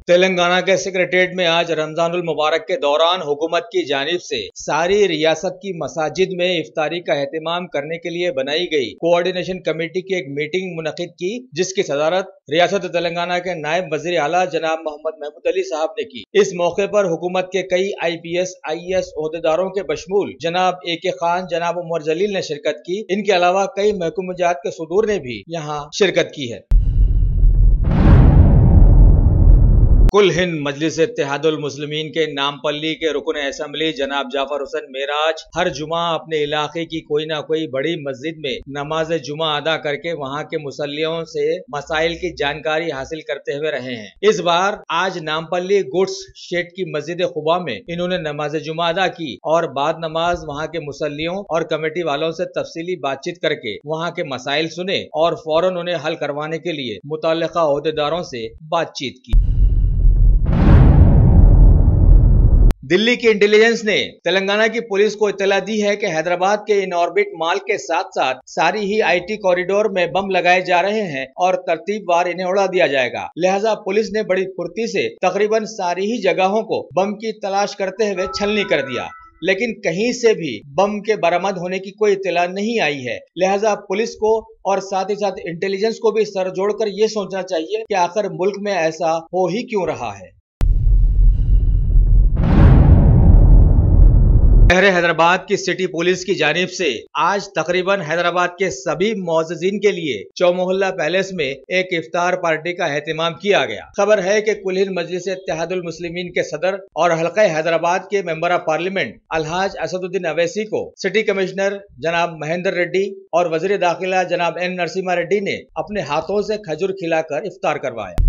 तेलंगाना के सेक्रेटेरिएट में आज रमजानुल मुबारक के दौरान हुकूमत की जानिब से सारी रियासत की मसाजिद में इफ्तारी का एहतमाम करने के लिए बनाई गई कोऑर्डिनेशन कमेटी की एक मीटिंग मुनक़िद की, जिसकी सदारत रियासत तेलंगाना के नायब वज़ीर आला जनाब मोहम्मद महमूद अली साहब ने की। इस मौके पर हुकूमत के कई IPS IAS ओहदेदारों के बशमूल जनाब AK खान, जनाब उमर जलील ने शिरकत की। इनके अलावा कई महकूम जात के सदूर ने भी यहाँ शिरकत की है। कुल हिंद मजलिस इत्तेहादुल मुस्लिमीन के नामपल्ली के रुकन असम्बली जनाब जाफर हुसैन मेराज हर जुमा अपने इलाके की कोई ना कोई बड़ी मस्जिद में नमाज जुमा अदा करके वहां के मुसल्लियों से मसाइल की जानकारी हासिल करते हुए रहे हैं। इस बार आज नामपल्ली गुड्स शेड की मस्जिद खुबा में इन्होंने नमाज जुमा अदा की और बाद नमाज वहां के मुसल्लियों और कमेटी वालों से तफसीली बातचीत करके वहां के मसाइल सुने और फौरन उन्हें हल करवाने के लिए मुतल्लिका ओहदेदारों से बातचीत की। दिल्ली की इंटेलिजेंस ने तेलंगाना की पुलिस को इत्तला दी है कि हैदराबाद के इन ऑर्बिट मॉल के साथ साथ सारी ही IT कॉरिडोर में बम लगाए जा रहे हैं और तरतीबवार इन्हें उड़ा दिया जाएगा। लिहाजा पुलिस ने बड़ी फुर्ती से तकरीबन सारी ही जगहों को बम की तलाश करते हुए छलनी कर दिया, लेकिन कहीं से भी बम के बरामद होने की कोई इत्तला नहीं आई है। लिहाजा पुलिस को और साथ ही साथ इंटेलिजेंस को भी सर जोड़कर ये सोचना चाहिए कि आखिर मुल्क में ऐसा हो ही क्यों रहा है। शहर हैदराबाद की सिटी पुलिस की जानिब से आज तकरीबन हैदराबाद के सभी मौजूदीन के लिए चौमोहल्ला पैलेस में एक इफ्तार पार्टी का एहतमाम किया गया। खबर है कि कुल हिंद मजलिस इत्तेहादुल मुस्लिमीन के सदर और हल्का हैदराबाद के मेंबर ऑफ पार्लियामेंट अलहाज असदुद्दीन अवैसी को सिटी कमिश्नर जनाब महेंद्र रेड्डी और वजीर दाखिला जनाब N नरसिम्हा रेड्डी ने अपने हाथों से खजूर खिलाकर इफ्तार करवाया।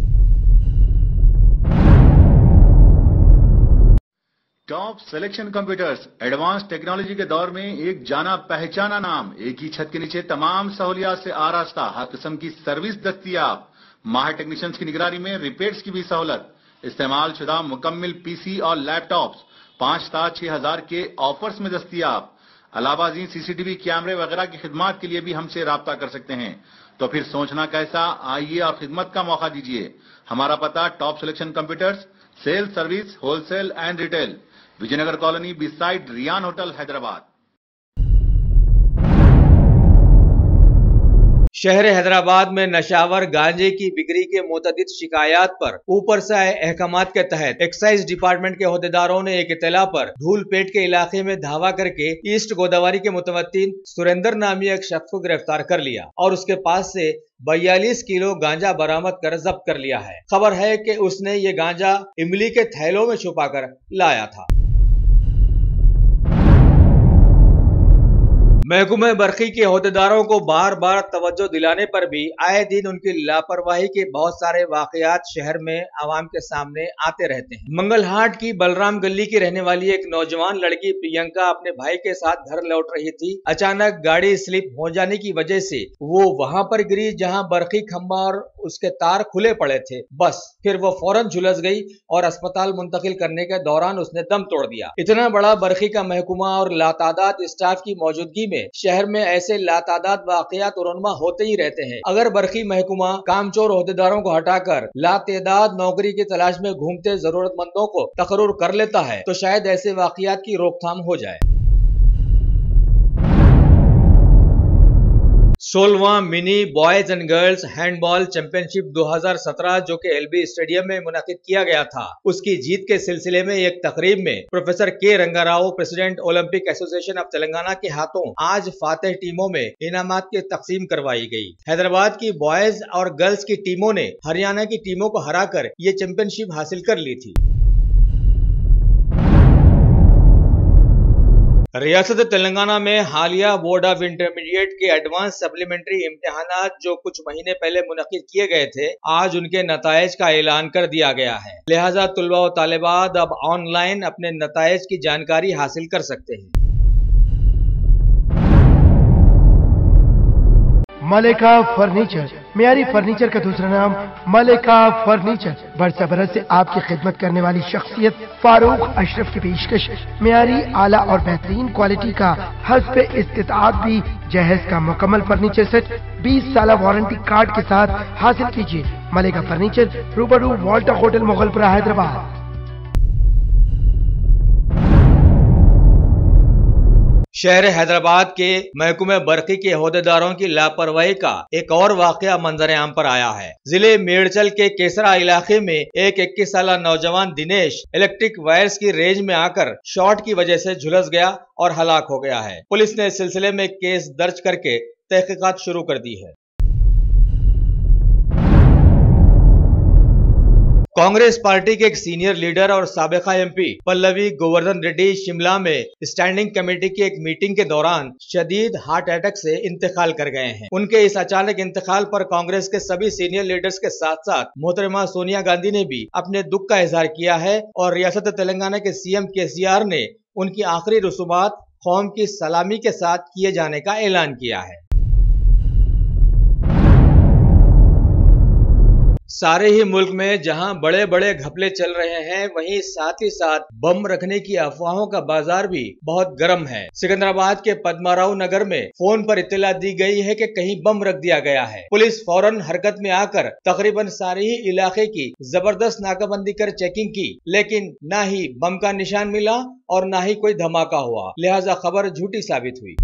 Top selection computers advance technology के दौर में एक जाना पहचाना नाम, एक ही छत के नीचे तमाम सहूलियात से आरास्ता, हर किस्म की सर्विस दस्तयाब, माहिर टेक्नीशियंस की निगरानी में रिपेयर्स की भी सहूलत, इस्तेमाल शुदा मुकम्मिल PC और लैपटॉप्स 5,6,000 के ऑफर्स में दस्तयाब। अलावा CCTV कैमरे वगैरह की खिदमत के लिए भी हमसे राब्ता कर सकते हैं। तो फिर सोचना कैसा, आइए और खिदमत का मौका दीजिए। हमारा पता top selection computers, sale service, wholesale and retail, Vijaynagar colony beside Riyan hotel, Hyderabad. शहर हैदराबाद में नशावर गांजे की बिक्री के मुतअद्दिद शिकायत पर ऊपर से आए अहकामात के तहत एक्साइज डिपार्टमेंट के ओहदेदारों ने एक इत्तला पर धूलपेट के इलाके में धावा करके ईस्ट गोदावरी के मुतवत्तिन सुरेंद्र नामी एक शख्स को गिरफ्तार कर लिया और उसके पास से 42 किलो गांजा बरामद कर जब्त कर लिया है। खबर है कि उसने ये गांजा इमली के थैलों में छुपाकर लाया था। महकूमे बरकी के ओहदेदारों को बार बार तवज्जो दिलाने पर भी आए दिन उनकी लापरवाही के बहुत सारे वाकयात शहर में आवाम के सामने आते रहते हैं। मंगलहाट की बलराम गली की रहने वाली एक नौजवान लड़की प्रियंका अपने भाई के साथ घर लौट रही थी। अचानक गाड़ी स्लिप हो जाने की वजह से वो वहां पर गिरी जहां बरकी खंबा और उसके तार खुले पड़े थे। बस फिर वो फौरन झुलस गई और अस्पताल मुंतकिल करने के दौरान उसने दम तोड़ दिया। इतना बड़ा बरकी का महकूमा और लातादाद स्टाफ की मौजूदगी में शहर में ऐसे लातादाद वाकयात रुनमा होते ही रहते हैं। अगर बरकी महकूमा कामचोर ओहदेदारों को हटाकर लातादाद नौकरी की तलाश में घूमते जरूरतमंदों को तकरूर कर लेता है तो शायद ऐसे वाकयात की रोकथाम हो जाए। 16वां mini boys and girls handball championship 2017 जो कि LB स्टेडियम में मुनाकिद किया गया था, उसकी जीत के सिलसिले में एक तकरीब में professor K Rangarao, president Olympic association of Telangana के हाथों आज फातेह टीमों में इनामात की तकसीम करवाई गई। हैदराबाद की बॉयज और गर्ल्स की टीमों ने हरियाणा की टीमों को हराकर ये चैंपियनशिप हासिल कर ली थी। रियासत तेलंगाना में हालिया बोर्ड ऑफ इंटरमीडिएट के एडवांस सप्लीमेंट्री इम्तिहानात जो कुछ महीने पहले मुनक्किद किए गए थे, आज उनके नताइज का ऐलान कर दिया गया है। लिहाजा तुलबा व तालिबात अब ऑनलाइन अपने नताइज की जानकारी हासिल कर सकते हैं। मलिका फर्नीचर मियारी फर्नीचर का दूसरा नाम मलिका फर्नीचर। बरसा बरस से आपकी खिदमत करने वाली शख्सियत फारूक अशरफ की पेशकश मियारी आला और बेहतरीन क्वालिटी का हस्ब इस्तिताअत भी जहेज का मुकम्मल फर्नीचर सेट 20 साल वारंटी कार्ड के साथ हासिल कीजिए। मलिका फर्नीचर, रूबरू वॉल्टर होटल, मुगलपुरा, हैदराबाद। शहर हैदराबाद के महकमे बरकी के ओहदेदारों की लापरवाही का एक और वाकया मंजर आम पर आया है। जिले मेड़चल के केसरा इलाके में एक 21 साल नौजवान दिनेश इलेक्ट्रिक वायर्स की रेंज में आकर शॉर्ट की वजह से झुलस गया और हलाक हो गया है। पुलिस ने इस सिलसिले में केस दर्ज करके तहकीकात शुरू कर दी है। कांग्रेस पार्टी के एक सीनियर लीडर और साबिका एमपी पल्लवी गोवर्धन रेड्डी शिमला में स्टैंडिंग कमेटी की एक मीटिंग के दौरान शदीद हार्ट अटैक से इंतकाल कर गए हैं। उनके इस अचानक इंतकाल पर कांग्रेस के सभी सीनियर लीडर्स के साथ साथ मोहतरमा सोनिया गांधी ने भी अपने दुख का इजहार किया है और रियासत तेलंगाना के सीएम केसीआर ने उनकी आखिरी रसूमात कौम की सलामी के साथ किए जाने का ऐलान किया है। सारे ही मुल्क में जहां बड़े बड़े घपले चल रहे हैं, वहीं साथ ही साथ बम रखने की अफवाहों का बाजार भी बहुत गर्म है। सिकंदराबाद के पद्माराव नगर में फोन पर इत्तला दी गई है कि कहीं बम रख दिया गया है। पुलिस फौरन हरकत में आकर तकरीबन सारे ही इलाके की जबरदस्त नाकाबंदी कर चेकिंग की, लेकिन न ही बम का निशान मिला और न ही कोई धमाका हुआ, लिहाजा खबर झूठी साबित हुई।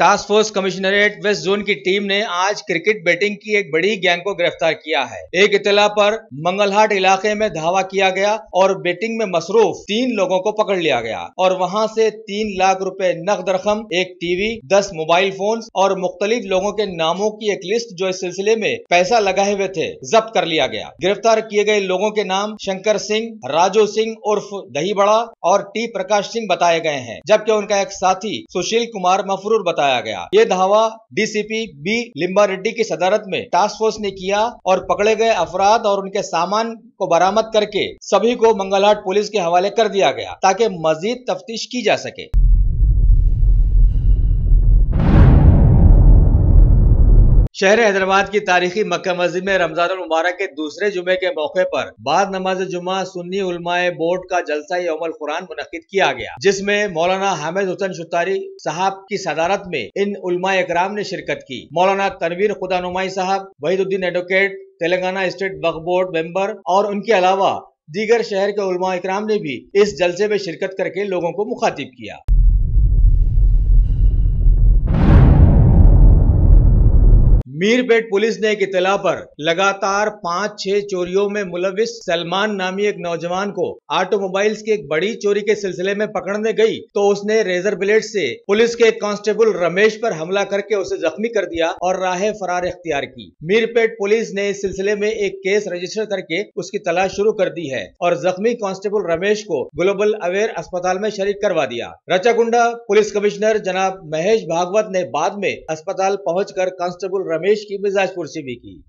Task force commissionerate west zone की टीम ने आज क्रिकेट बैटिंग की एक बड़ी गैंग को गिरफ्तार किया है। एक इत्तला पर मंगलहाट इलाके में धावा किया गया और बैटिंग में मसरूफ 3 लोगों को पकड़ लिया गया और वहां से 3 लाख रुपए नकद रकम, एक टीवी, 10 मोबाइल फोन्स और मुख्तलिफ लोगों के नामों की एक लिस्ट जो इस सिलसिले में पैसा लगाए हुए थे जब्त कर लिया गया। गिरफ्तार किए गए लोगों के नाम शंकर सिंह, राजू सिंह उर्फ दही बड़ा और टी प्रकाश सिंह बताए गए हैं, जबकि उनका एक साथी सुशील कुमार मफरूर बताया गया। ये धावा डीसीपी बी लिम्बा रेड्डी की सदारत में टास्क फोर्स ने किया और पकड़े गए अफराद और उनके सामान को बरामद करके सभी को मंगलहाट पुलिस के हवाले कर दिया गया ताकि मजीद तफ्तीश की जा सके। शहर हैदराबाद की तारीखी मक्का मस्जिद में रमजान मुबारक के दूसरे जुमे के मौके पर बाद नमाज जुमा सुन्नी उलमाए बोर्ड का जलसा यौमुल कुरान मुनक्किद किया गया, जिसमें मौलाना हामिद हुसैन शुतारी साहब की सदारत में इन उलमाए इकराम ने शिरकत की। मौलाना तनवीर खुदानुमाई साहब, वहीदुद्दीन एडवोकेट, तेलंगाना स्टेट वक्फ बोर्ड मेंबर और उनके अलावा दीगर शहर के उलमाए इकराम ने भी इस जलसे में शिरकत करके लोगों को मुखातिब किया। मीरपेट पुलिस ने एक इत्तला पर लगातार 5-6 चोरियों में मुलविस सलमान नामी एक नौजवान को ऑटोमोबाइल्स की एक बड़ी चोरी के सिलसिले में पकड़ने गई तो उसने रेजर ब्लेड से पुलिस के कांस्टेबल रमेश पर हमला करके उसे जख्मी कर दिया और राह फरार इख्तियार की। मीरपेट पुलिस ने इस सिलसिले में एक केस रजिस्टर करके उसकी तलाश शुरू कर दी है और जख्मी कांस्टेबल रमेश को ग्लोबल अवेयर अस्पताल में शरीक करवा दिया। रचाकुंडा पुलिस कमिश्नर जनाब महेश भागवत ने बाद में अस्पताल पहुंचकर कांस्टेबल रमेश की मिजाज पुरसी भी की।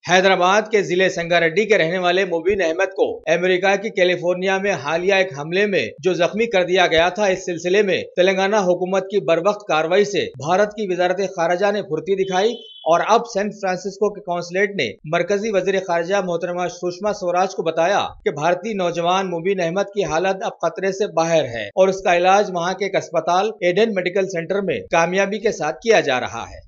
हैदराबाद के जिले संगारेड्डी के रहने वाले मुबीन अहमद को अमेरिका की कैलिफोर्निया में हालिया एक हमले में जो जख्मी कर दिया गया था, इस सिलसिले में तेलंगाना हुकूमत की बरवक्त कार्रवाई से भारत की वजारत खारजा ने फुर्ती दिखाई और अब सैन फ्रांसिस्को के कौंसलेट ने मरकजी वजीर खारजा मोहतरमा सुषमा स्वराज को बताया कि भारतीय नौजवान मुबीन अहमद की हालत अब खतरे से बाहर है और उसका इलाज वहाँ के एक अस्पताल एडन मेडिकल सेंटर में कामयाबी के साथ किया जा रहा है।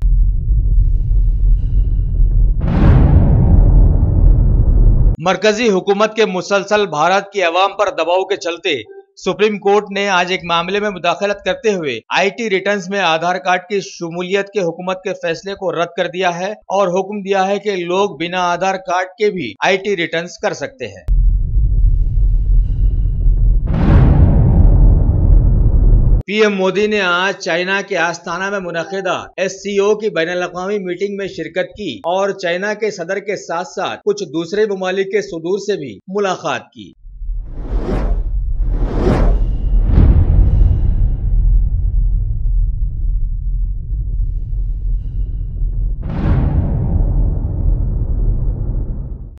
मरकजी हुकूमत के मुसलसल भारत की अवाम पर दबाव के चलते सुप्रीम कोर्ट ने आज एक मामले में मुदाखलत करते हुए आईटी रिटर्न्स में आधार कार्ड की शमूलियत के हुकूमत के फैसले को रद्द कर दिया है और हुक्म दिया है कि लोग बिना आधार कार्ड के भी आईटी रिटर्न्स कर सकते हैं। पीएम मोदी ने आज चाइना के आस्ताना में मुनक़िदा SCO की बैनुल-अक़वामी मीटिंग में शिरकत की और चाइना के सदर के साथ साथ कुछ दूसरे ममालिक के सदूर से भी मुलाकात की।